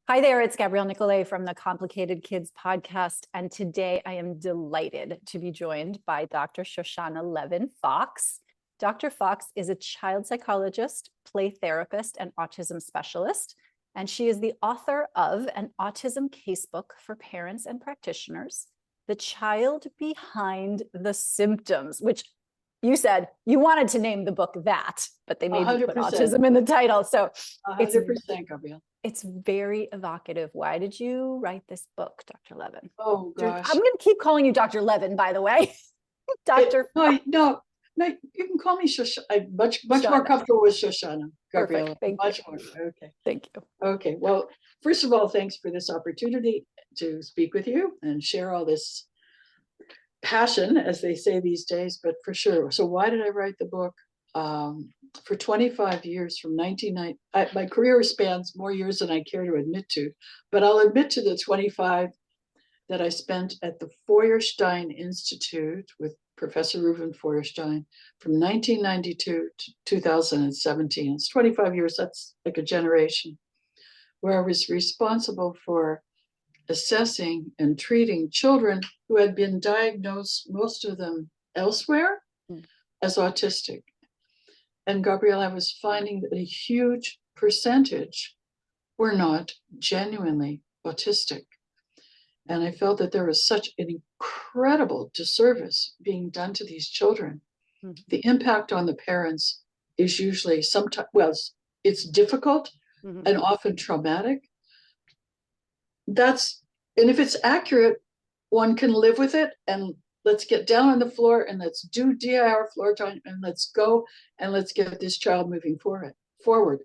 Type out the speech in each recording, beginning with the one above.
Hi there, it's Gabriele Nicolay from the Complicated Kids podcast, and today I am delighted to be joined by Dr. Shoshana Levin Fox. Dr. Fox is a child psychologist, play therapist, and autism specialist, and she is the author of an autism casebook for parents and practitioners, The Child Behind the Symptoms, which you said you wanted to name the book that, but they made you put 100%. autism in the title. So 100%, Gabriele. it's very evocative. Why did you write this book, Dr. Levin? Oh gosh. I'm going to keep calling you Dr. Levin, by the way. No, you can call me Shoshana. I'm much Shoshana. more comfortable with Shoshana, Gabriele. Perfect. Thank much you. more. Okay. Thank you. Okay. Well, first of all, thanks for this opportunity to speak with you and share all this passion, as they say these days, but for sure. So why did I write the book? For 25 years, from 1990, my career spans more years than I care to admit to, but I'll admit to the 25 that I spent at the Feuerstein Institute with Professor Reuven Feuerstein from 1992 to 2017. It's 25 years, that's like a generation, where I was responsible for assessing and treating children who had been diagnosed, most of them elsewhere, as autistic. And Gabriele, I was finding that a huge percentage were not genuinely autistic. And I felt that there was such an incredible disservice being done to these children. Mm-hmm. The impact on the parents is usually sometimes, well, it's difficult and often traumatic. And if it's accurate, one can live with it, and let's get down on the floor and let's do DIR floor time and let's go and let's get this child moving forward.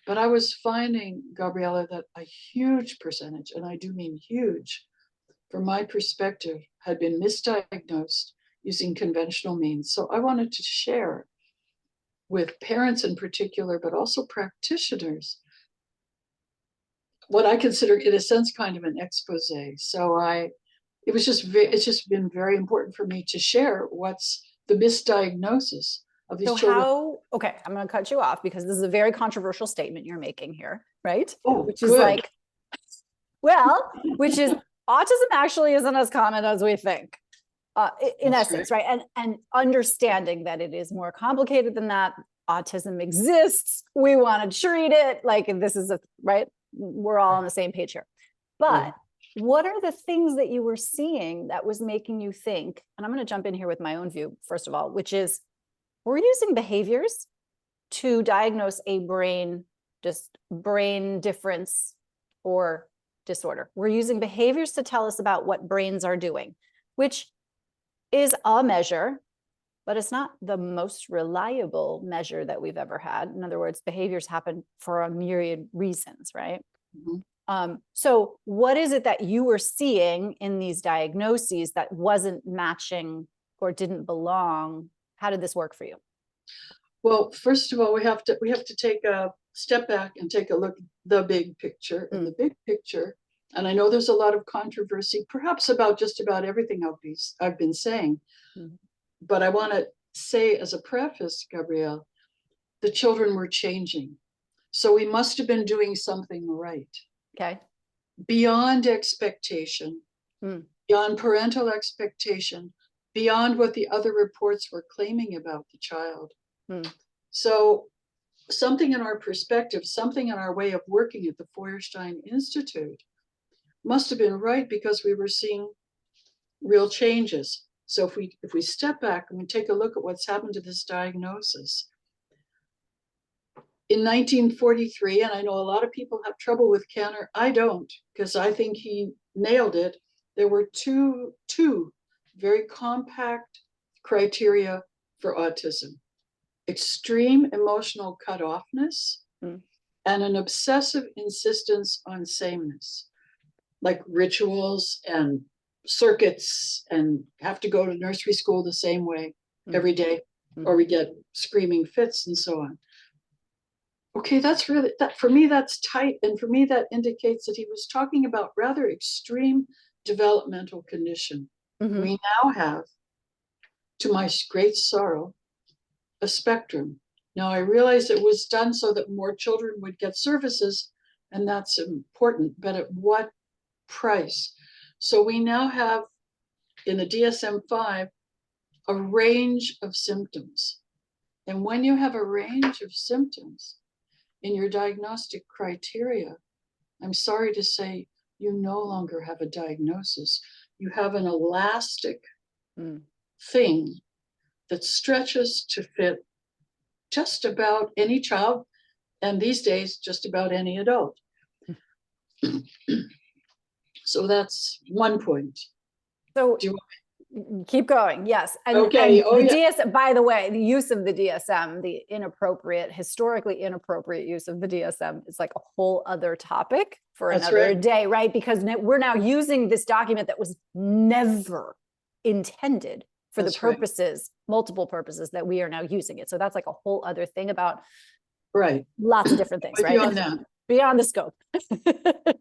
But I was finding, Gabriele, that a huge percentage, and I do mean huge, from my perspective, had been misdiagnosed using conventional means. So I wanted to share with parents in particular, but also practitioners, what I consider, in a sense, kind of an expose. So it's just been very important for me to share what's the misdiagnosis of these children. Okay, I'm going to cut you off because this is a very controversial statement you're making here, right? Oh, which good. is like, which is autism actually isn't as common as we think, in That's essence, right? And understanding that it is more complicated than that. Autism exists. We want to treat it like this is right. We're all on the same page here. But what are the things that you were seeing that was making you think, and I'm going to jump in here with my own view, first of all, which is we're using behaviors to diagnose a brain difference or disorder. We're using behaviors to tell us about what brains are doing, which is a measure, but it's not the most reliable measure that we've ever had. In other words, behaviors happen for a myriad reasons, right? Mm-hmm. So what is it that you were seeing in these diagnoses that wasn't matching or didn't belong? How did this work for you? Well, first of all, we have to take a step back and take a look at the big picture. And the big picture, and I know there's a lot of controversy, perhaps about just about everything I've been saying, but I want to say as a preface, Gabriele, the children were changing. So we must have been doing something right. Okay. Beyond expectation, beyond parental expectation, beyond what the other reports were claiming about the child. So something in our perspective, something in our way of working at the Feuerstein Institute must have been right because we were seeing real changes. So if we step back and we take a look at what's happened to this diagnosis, in 1943, and I know a lot of people have trouble with Kanner, I don't, because I think he nailed it. There were two very compact criteria for autism: extreme emotional cutoffness and an obsessive insistence on sameness, like rituals and circuits, and have to go to nursery school the same way every day, or we get screaming fits and so on. Okay, that's really, for me, that's tight. And for me, that indicates that he was talking about rather extreme developmental condition. We now have, to my great sorrow, a spectrum. Now, I realize it was done so that more children would get services, and that's important, but at what price? So we now have in the DSM-5 a range of symptoms. And when you have a range of symptoms in your diagnostic criteria, I'm sorry to say, you no longer have a diagnosis. You have an elastic thing that stretches to fit just about any child, and these days, just about any adult. So that's one point. So Do you keep going. Yes. And, Okay. and the DSM, by the way, the use of the DSM, the inappropriate, historically inappropriate use of the DSM is like a whole other topic for That's another right. day, right? Because we're now using this document that was never intended for That's the purposes, multiple purposes that we are now using it. So that's like a whole other thing about right. lots of different things, With right? you on that. Beyond the scope.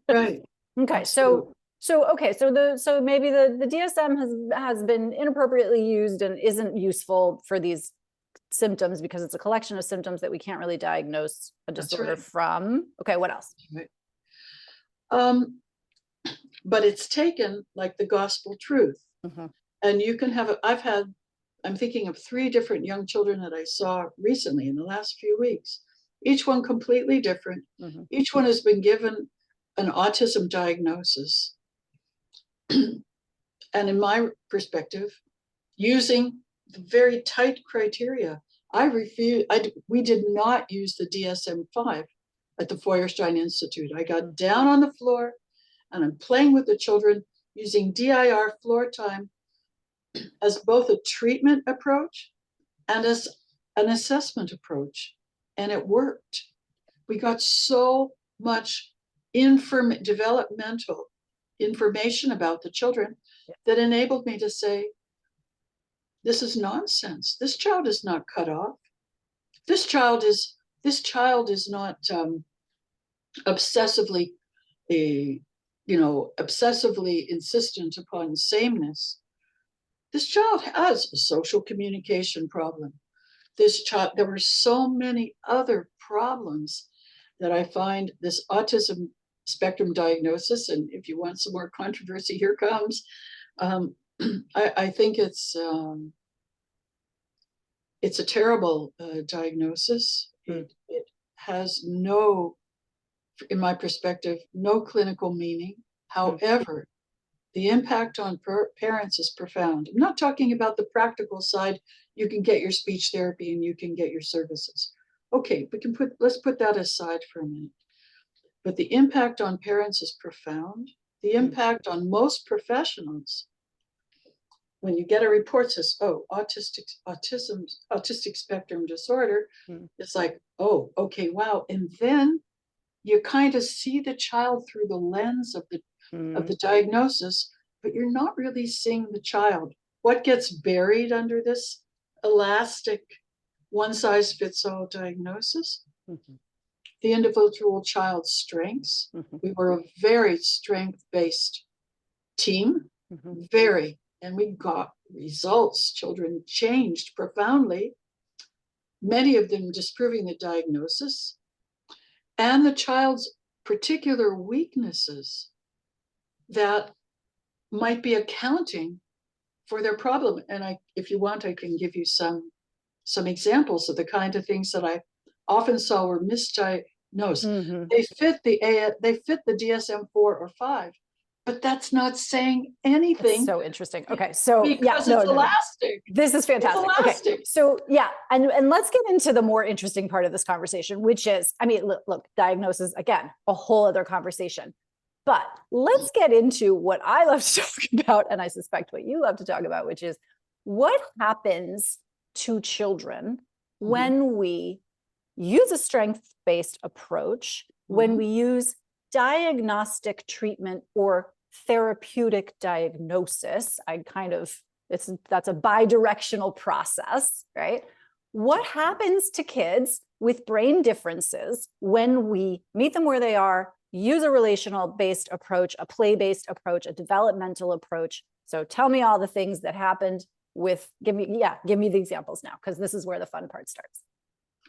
Right. Okay. Absolutely. So maybe the DSM has been inappropriately used and isn't useful for these symptoms because it's a collection of symptoms that we can't really diagnose a disorder from. Okay, what else? Right. But it's taken like the gospel truth. And you can have I'm thinking of 3 different young children that I saw recently in the last few weeks, each one completely different. Each one has been given an autism diagnosis. And in my perspective, using the very tight criteria, we did not use the DSM-5 at the Feuerstein Institute. I got down on the floor and I'm playing with the children using DIR floor time as both a treatment approach and as an assessment approach. And it worked. We got so much developmental information about the children that enabled me to say, this is nonsense. This child is not cut off. This child is not obsessively insistent upon sameness. This child has a social communication problem. There were so many other problems that I find this autism spectrum diagnosis, and if you want some more controversy, here comes. I think it's a terrible diagnosis. It has in my perspective, no clinical meaning. However, the impact on parents is profound. I'm not talking about the practical side. You can get your speech therapy and you can get your services. Okay, let's put that aside for a minute. But the impact on parents is profound. The impact on most professionals, when you get a report says, oh, autistic spectrum disorder, it's like, oh, okay, wow. And then you kind of see the child through the lens of the diagnosis, but you're not really seeing the child. What gets buried under this elastic one-size-fits-all diagnosis? The individual child's strengths. We were a very strength-based team, and we got results. Children changed profoundly, many of them disproving the diagnosis, and the child's particular weaknesses that might be accounting for their problem. And if you want, I can give you some examples of the kind of things that I often saw were misdiagnosed. They fit the DSM-4 or 5, but that's not saying anything. It's so interesting. Okay, so because it's elastic. This is fantastic. Okay, so and let's get into the more interesting part of this conversation, which is, I mean, look, diagnosis, again, a whole other conversation. But let's get into what I love to talk about, and I suspect what you love to talk about, which is what happens to children when we use a strength-based approch, when we use diagnostic treatment or therapeutic diagnosis. That's a bi-directional process, right? What happens to kids with brain differences when we meet them where they are, use a relational-based approach, a play-based approach, a developmental approach? So tell me all the things that happened give me the examples now, because this is where the fun part starts.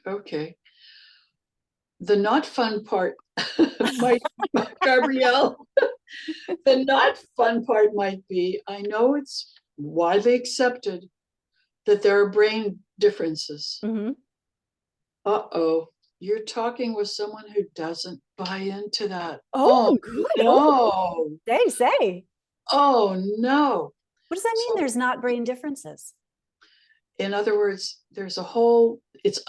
Okay. The not fun part, might Gabriele. The not fun part might be, I know it's widely accepted that there are brain differences. Mhm. Uh-oh, you're talking with someone who doesn't buy into that. Oh, good. Oh, no. say. Oh, no. What does that mean? So, There's not brain differences. in other words, there's it's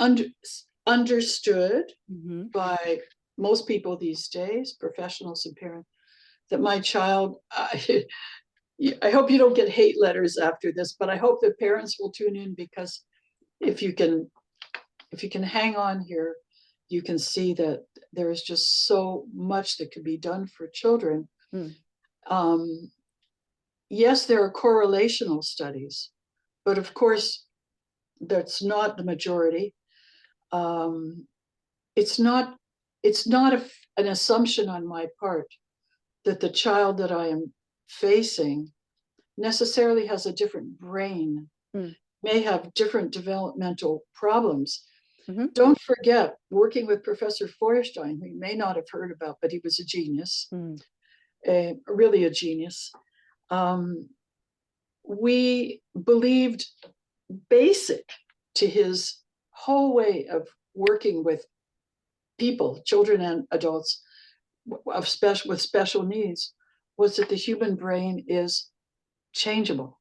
understood Mhm. by most people these days, professionals and parents, that my child, I hope you don't get hate letters after this, but I hope that parents will tune in, because if you can hang on here, you can see that there is just so much that could be done for children. Mm. Yes, there are correlational studies, but of course, that's not the majority. It's not an assumption on my part that the child that I am facing necessarily has a different brain, may have different developmental problems. Mhm. Don't forget, working with Professor Feuerstein, who you may not have heard about, but he was a genius, really a genius. We believed, basic to his whole way of working with people, children and adults with special needs, was that the human brain is changeable.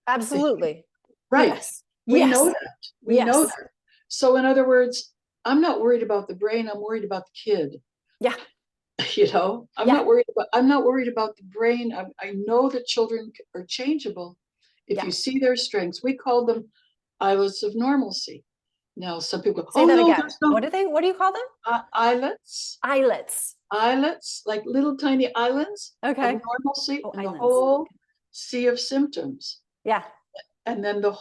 Absolutely. Right. Yes. We know Yes. that. We know Yes. that. So in other words, I'm not worried about the brain, I'm worried about the kid. Yeah. I'm Yeah. not worried about the brain. I know that children are changeable. If Yeah. you see their strengths, we call them islets of normalcy. Now, some people go, Say oh that no, again. there's no What do you call them? islets. Islets. Islets, like little tiny islands Okay. of normalcy, Oh, and the islands. whole sea of symptoms. Yeah. And then do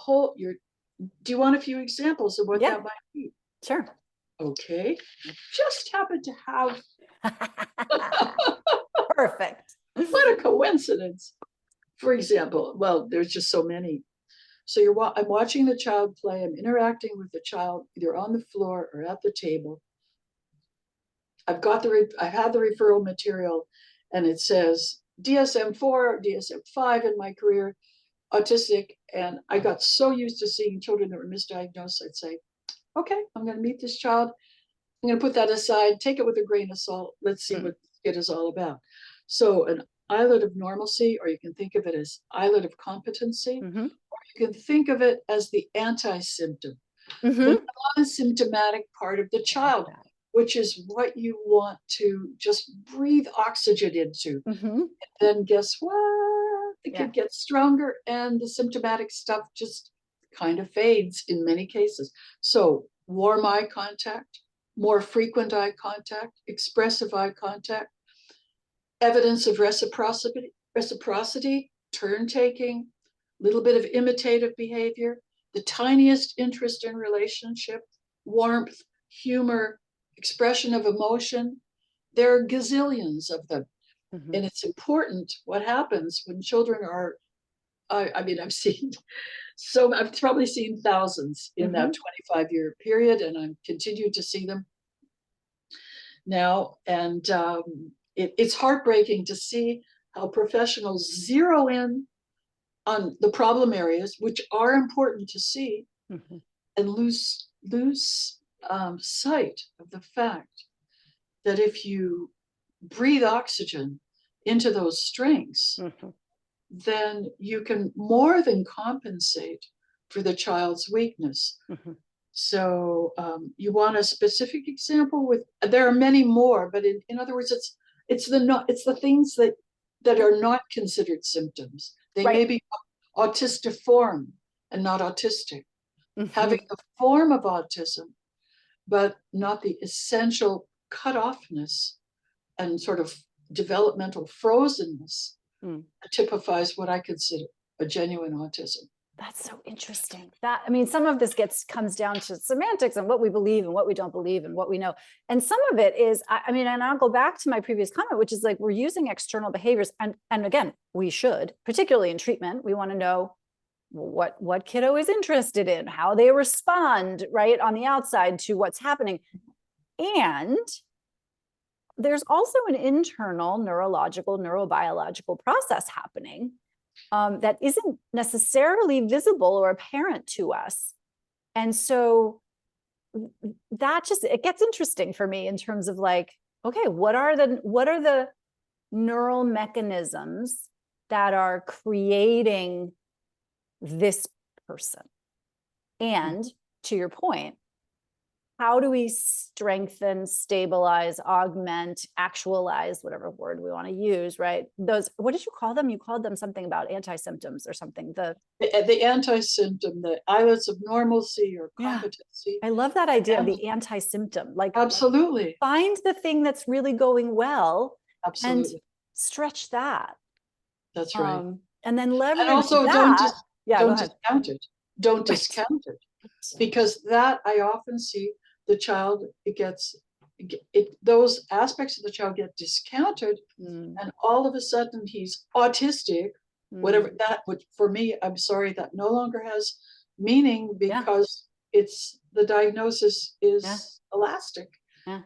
you want a few examples of what Yeah. that might be? Sure. Okay. I just happen to have Perfect. what a coincidence. For example, well, there's just so many. So I'm watching the child play. I'm interacting with the child either on the floor or at the table. I've had the referral material, and it says DSM-4, DSM-5 in my career, autistic. And I got so used to seeing children that were misdiagnosed. I'd say, okay, I'm going to meet this child. I'm going to put that aside, take it with a grain of salt. Let's see what it is all about. So an islet of normalcy, or you can think of it as islet of competency, or you can think of it as the anti-symptom, the non-symptomatic part of the child, which is what you want to just breathe oxygen into. And then guess what? The kid gets stronger, and the symptomatic stuff just kind of fades in many cases. So warm eye contact, more frequent eye contact, expressive eye contact, evidence of reciprocity, turn taking, little bit of imitative behavior, the tiniest interest in relationship, warmth, humor, expression of emotion. There are gazillions of them. And it's important what happens when children are, I've probably seen thousands in that 25-year period, and I'm continued to see them now. And it's heartbreaking to see how professionals zero in on the problem areas, which are important to see, and lose sight of the fact that if you breathe oxygen into those strengths, then you can more than compensate for the child's weakness. So you want a specific example? There are many more, but in other words, it's the things that are not considered symptoms. They may be autistiform and not autistic, having the form of autism, but not the essential cutoffness and sort of developmental frozenness that typifies what I consider a genuine autism. That's so interesting. Some of this comes down to semantics and what we believe and what we don't believe and what we know. And some of it is, and I'll go back to my previous comment, which is like, we're using external behaviors. And again, we should, particularly in treatment, we want to know what kiddo is interested in, how they respond, right, on the outside to what's happening. And there's also an internal neurological, neurobiological process happening that isn't necessarily visible or apparent to us. And so that just, it gets interesting for me in terms of like, okay, what are the neural mechanisms that are creating this person? And to your point, how do we strengthen, stabilize, augment, actualize, whatever word we want to use, right? Those, what did you call them? You called them something about anti-symptoms or something. The anti-symptom, the islets of normalcy or competency. I love that idea of the anti-symptom. Like, absolutely, find the thing that's really going well and absolutely, stretch that. that's right. And then leverage And also that. don't discount it. Don't discount it. Because that I often see the child, those aspects of the child get discounted, and all of a sudden he's autistic, whatever that would, for me, I'm sorry, that no longer has meaning because it's the diagnosis is elastic.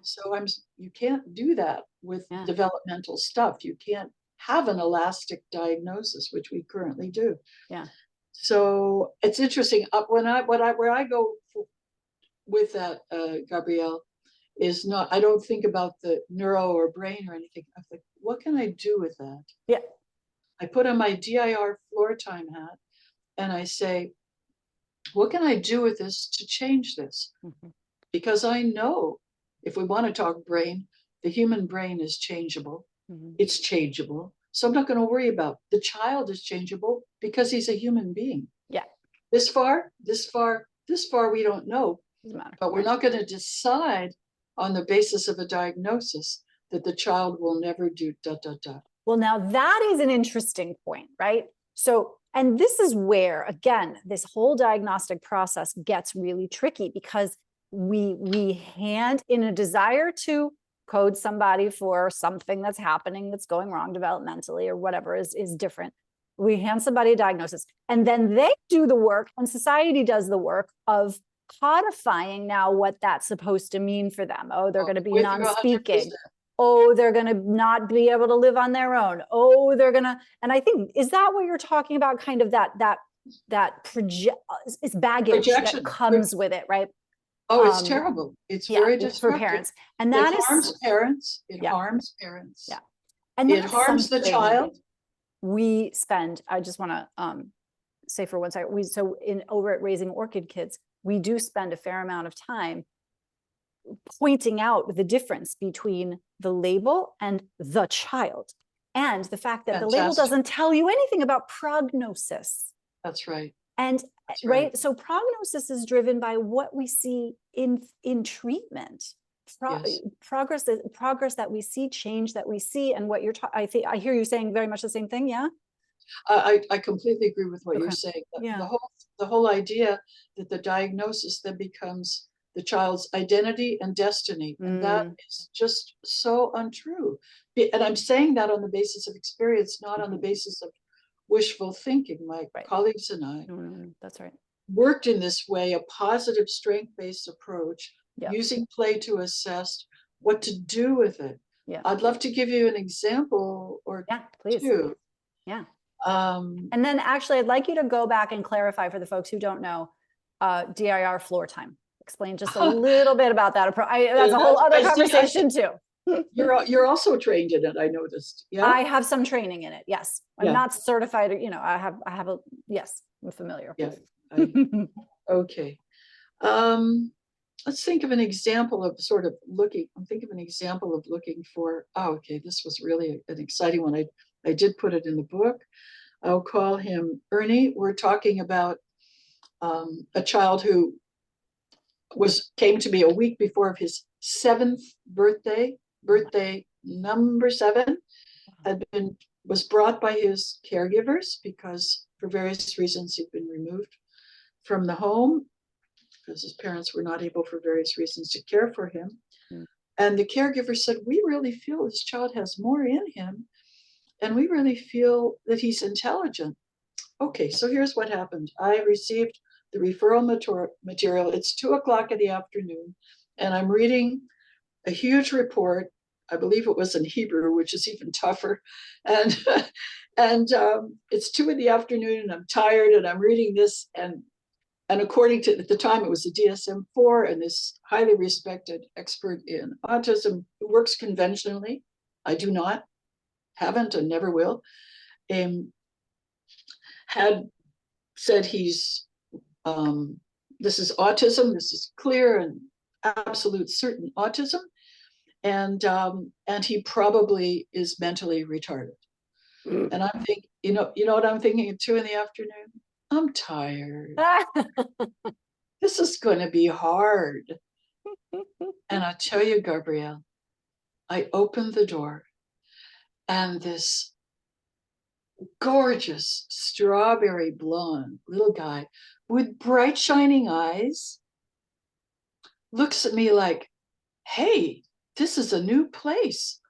So you can't do that with developmental stuff. You can't have an elastic diagnosis, which we currently do. So it's interesting. Where I go with that, Gabriele, is not. I don't think about the neuro or brain or anything. I think, what can I do with that? I put on my DIR floor time hat, and I say, what can I do with this to change this? Because I know, if we want to talk brain, the human brain is changeable. It's changeable. So I'm not going to worry about the child is changeable because he's a human being. This far, we don't know. But we're not going to decide on the basis of a diagnosis that the child will never do . Well, now that is an interesting point, right? So, and this is where, again, this whole diagnostic process gets really tricky, because we hand in a desire to code somebody for something that's happening, that's going wrong developmentally or whatever is different. We hand somebody a diagnosis, and then they do the work, and society does the work of codifying now what that's supposed to mean for them. Oh, they're going to be non-speaking. Oh, they're going to not be able to live on their own. Oh, they're going to, and I think, is that what you're talking about? Kind of that it's baggage that comes with it, right? Oh, it's terrible. It's very disruptive for parents. And that harms parents. It harms parents. And it harms the child. We spend, I just want to say for one second, over at Raising Orchid Kids, we do spend a fair amount of time pointing out the difference between the label and the child, and the fact that the label doesn't tell you anything about prognosis. That's right. And right. So prognosis is driven by what we see in treatment, progress that we see, change that we see, and what you're I hear you saying very much the same thing. Yeah. I completely agree with what you're saying. The whole idea that the diagnosis then becomes the child's identity and destiny, and that is just so untrue. And I'm saying that on the basis of experience, not on the basis of wishful thinking. My colleagues and I that's right. worked in this way, a positive strength-based approach, using play to assess what to do with it. I'd love to give you an example or two. And then actually, I'd like you to go back and clarify for the folks who don't know, DIR floor time. Explain just a little bit about that approach. That's a whole other conversation too. You're also trained in it, I noticed. I have some training in it. Yes. I'm not certified, I have yes, I'm familiar. Okay. Let's think of an example of looking for, this was really an exciting one. I did put it in the book. I'll call him Ernie. We're talking about a child who came to me a week before his 7th birthday number 7, was brought by his caregivers because for various reasons he'd been removed from the home because his parents were not able for various reasons to care for him. And the caregiver said, we really feel this child has more in him, and we really feel that he's intelligent. Okay, so here's what happened. I received the referral material. It's 2:00 in the afternoon, and I'm reading a huge report I believe it was in Hebrew, which is even tougher. And it's 2 PM and I'm tired and I'm reading this. And according to, at the time, it was the DSM-4, and this highly respected expert in autism who works conventionally. I do not, haven't, and never will. Had said he's, this is autism, this is clear and absolute certain autism, and he probably is mentally retarded. And I'm thinking, you know what I'm thinking at 2 PM? I'm tired. This is going to be hard. And I tell you, Gabriele, I opened the door and this gorgeous strawberry blonde little guy with bright shining eyes looks at me like, hey, this is a new place.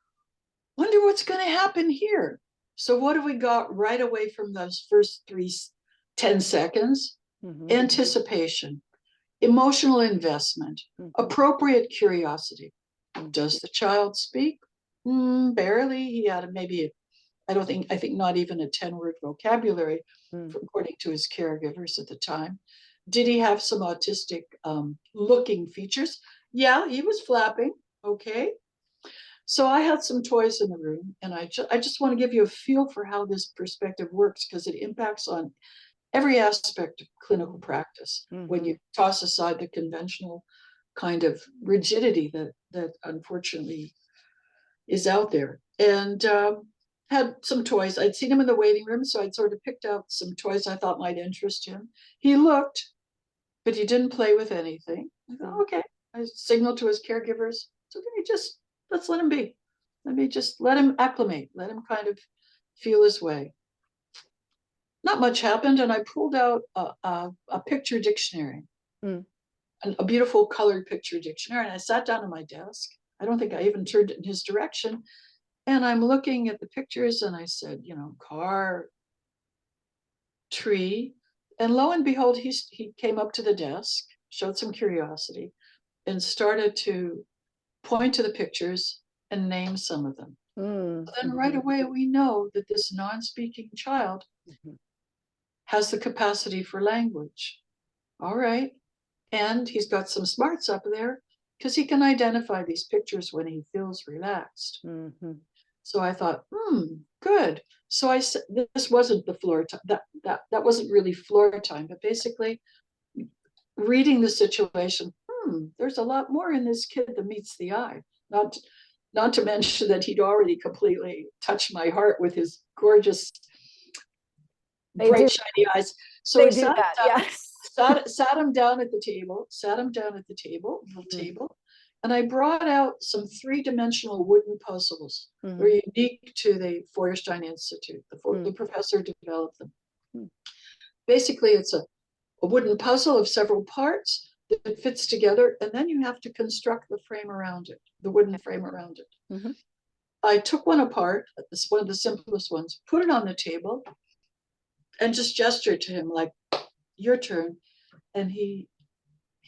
Wonder what's going to happen here. So what have we got right away from those first 10 seconds? Mm-hmm. Anticipation, emotional investment, mm-hmm. appropriate curiosity. Mm-hmm. Does the child speak? Barely. He had maybe, I think not even a 10-word vocabulary, according to his caregivers at the time. Did he have some autistic looking features? Yeah, he was flapping. Okay. So I had some toys in the room, and I just want to give you a feel for how this perspective works, because it impacts on every aspect of clinical practice. Mm-hmm. When you toss aside the conventional kind of rigidity that unfortunately is out there. And had some toys. I'd seen him in the waiting room, so I'd sort of picked out some toys I thought might interest him. He looked, but he didn't play with anything. I thought, okay. I signaled to his caregivers, it's okay, let's let him be. Let me just let him acclimate, let him kind of feel his way. Not much happened, and I pulled out a picture dictionary, a beautiful colored picture dictionary, and I sat down at my desk. I don't think I even turned it in his direction. And I'm looking at the pictures, and I said, car, tree. And lo and behold, he came up to the desk, showed some curiosity, and started to point to the pictures and name some of them. Mm-hmm. Then right away, we know that this non-speaking child has the capacity for language. All right. And he's got some smarts up there because he can identify these pictures when he feels relaxed. Mm-hmm. So I thought, good. So I said, this wasn't the floor time. That wasn't really floor time, but basically reading the situation, there's a lot more in this kid than meets the eye. Not to mention that he'd already completely touched my heart with his gorgeous, bright, shiny eyes. So we sat him down at the table, and I brought out some 3-dimensional wooden puzzles. They're unique to the Feuerstein Institute. The professor developed them. Basically, it's a wooden puzzle of several parts that fits together, and then you have to construct the frame around it, the wooden frame around it. Mm-hmm. I took one apart, one of the simplest ones, put it on the table, and just gestured to him like, your turn. And he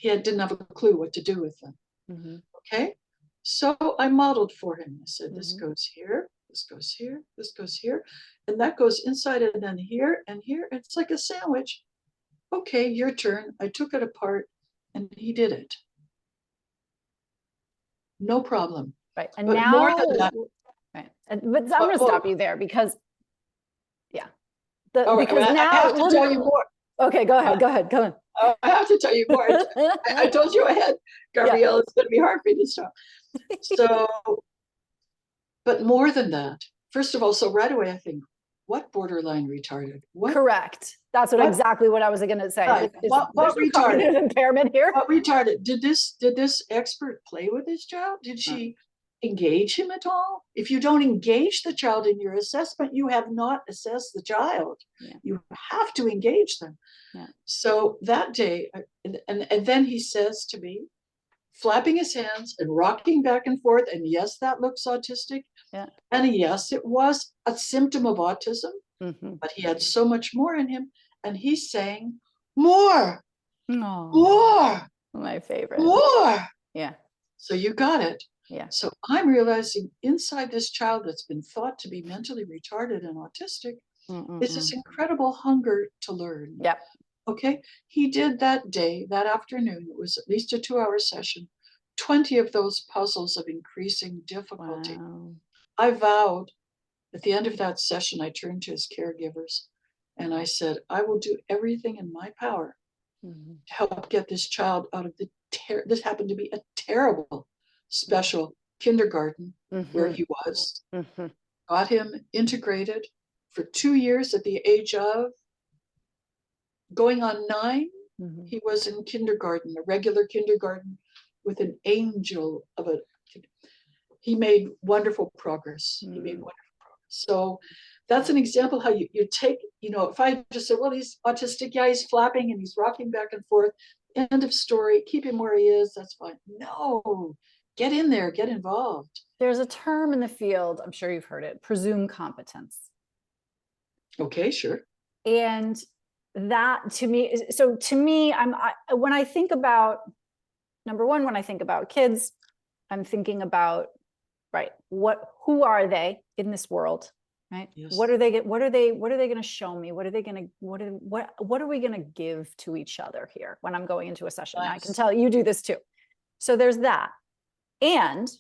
didn't have a clue what to do with them. Mm-hmm. Okay. So I modeled for him. I said, this goes here, this goes here, this goes here, and that goes inside and then here and here. It's like a sandwich. Okay, your turn. I took it apart and he did it. No problem. Right. And but now, more than that, right. But I'm going to stop you there because, because now I have to tell you more. Okay, go ahead. I have to tell you more. I told you ahead, Gabriele, it's going to be hard for you to stop. So, but more than that, first of all, so right away I think, what borderline retarded? What? Correct. That's exactly what I was going to say. Right. What retarded impairment here? What retarded? Did this expert play with this child? Did she engage him at all? If you don't engage the child in your assessment, you have not assessed the child. Yeah. You have to engage them. Yeah. So that day, and then he says to me, flapping his hands and rocking back and forth, and yes, that looks autistic. Yeah. And yes, it was a symptom of autism, but he had so much more in him. And he's saying, more. My favorite. More. Yeah. So you got it. Yeah. So I'm realizing inside this child that's been thought to be mentally retarded and autistic is this incredible hunger to learn. Yep. Okay. He did that day, that afternoon, it was at least a 2-hour session, 20 of those puzzles of increasing difficulty. Wow. I vowed at the end of that session, I turned to his caregivers and I said, I will do everything in my power to help get this child out of this happened to be a terrible special kindergarten where he was, got him integrated for 2 years at the age of going on 9. He was in kindergarten, a regular kindergarten with an angel of a, he made wonderful progress. He made wonderful progress. So that's an example how you take, if I just said, well, he's autistic, yeah, he's flapping and he's rocking back and forth, end of story, keep him where he is, that's fine. No, get in there, get involved. There's a term in the field, I'm sure you've heard it, presumed competence. Okay, sure. And that to me, when I think about, number one, when I think about kids, I'm thinking about, right, who are they in this world, right? Yes. What are they going to show me? What are we going to give to each other here when I'm going into a session? Nice. I can tell you do this too. So there's that. And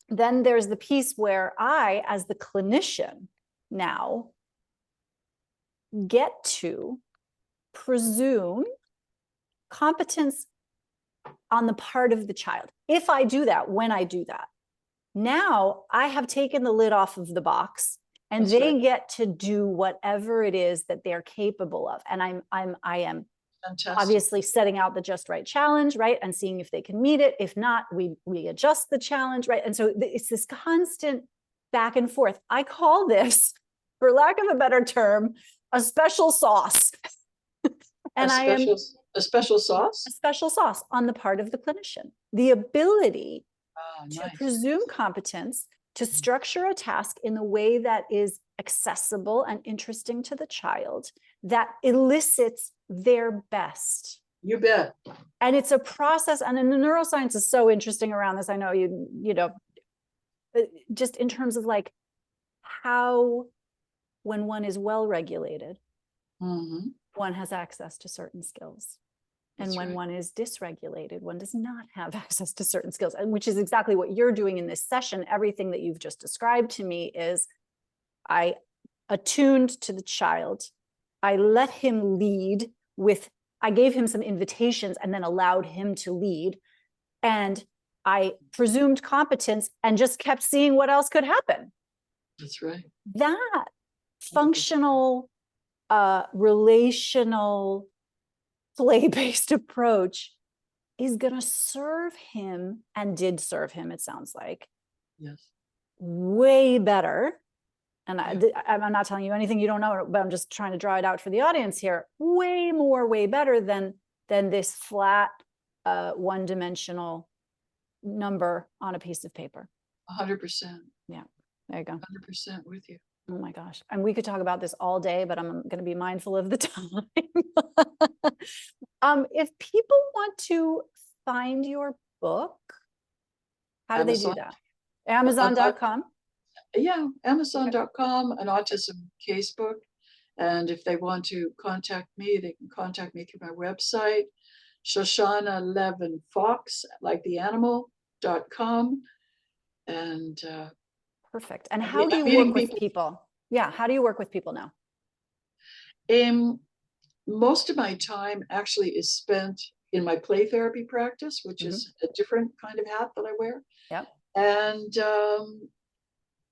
then there's the piece where I, as the clinician now, get to presume competence on the part of the child. If I do that, when I do that, now I have taken the lid off of the box and That's they right. get to do whatever it is that they're capable of. And I am Fantastic. Obviously setting out the just right challenge, right? And seeing if they can meet it. If not, we adjust the challenge, right? And so it's this constant back and forth. I call this, for lack of a better term, a special sauce. And a special sauce? A special sauce on the part of the clinician. The ability to nice. presume competence, to structure a task in a way that is accessible and interesting to the child, that elicits their best. You bet. And it's a process, and the neuroscience is so interesting around this. I know you know, just in terms of like how, when one is well regulated, one has access to certain skills. And when one is dysregulated, one does not have access to certain skills, and which is exactly what you're doing in this session. Everything that you've just described to me is I attuned to the child. I let him lead I gave him some invitations and then allowed him to lead. And I presumed competence and just kept seeing what else could happen. That's right. That functional, relational, play-based approach is going to serve him, and did serve him, it sounds like, yes, way better. And I'm not telling you anything you don't know, but I'm just trying to draw it out for the audience here. Way better than this flat, one-dimensional number on a piece of paper. 100%. Yeah, there you go. 100% with you. Oh my gosh. And we could talk about this all day, but I'm going to be mindful of the time. If people want to find your book, how do they do that? Amazon.com? Yeah, Amazon.com, an autism casebook. And if they want to contact me, they can contact me through my website, Shoshana Levin Fox, like the animal.com. And perfect. And how do you work with people? Yeah, how do you work with people now? Most of my time actually is spent in my play therapy practice, which is a different kind of hat that I wear. Yep. And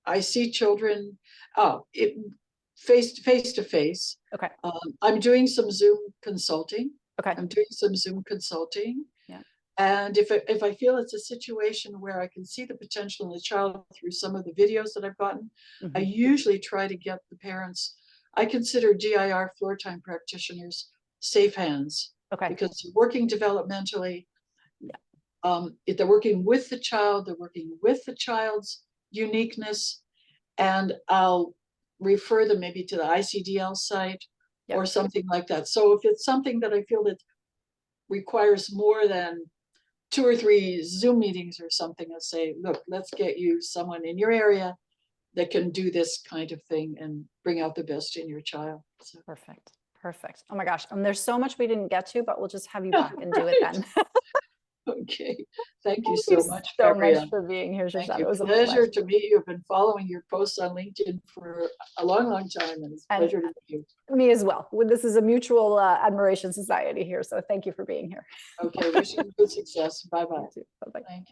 I see children face to face. Okay. I'm doing some Zoom consulting. Okay. I'm doing some Zoom consulting. Yeah. And if I feel it's a situation where I can see the potential in the child through some of the videos that I've gotten, I usually try to get the parents. I consider DIR floor time practitioners safe hands. Okay. Because they're working developmentally. Yeah. If they're working with the child, they're working with the child's uniqueness, and I'll refer them maybe to the ICDL site or something like that. So if it's something that I feel that requires more than 2 or 3 Zoom meetings or something and say, look, let's get you someone in your area that can do this kind of thing and bring out the best in your child. So. Perfect. Perfect. Oh my gosh. There's so much we didn't get to, but we'll just have you back and do it then. Okay. Thank you Thank so you much, so Gabriele. much for being here, Thank Shoshana. you. It was a Pleasure pleasure. to meet you. I've been following your posts on LinkedIn for a long, long time, and it's a And pleasure to meet you. me as well. This is a mutual admiration society here. So thank you for being here. Okay, wishing you good success. Bye-bye. Bye-bye. Thank you.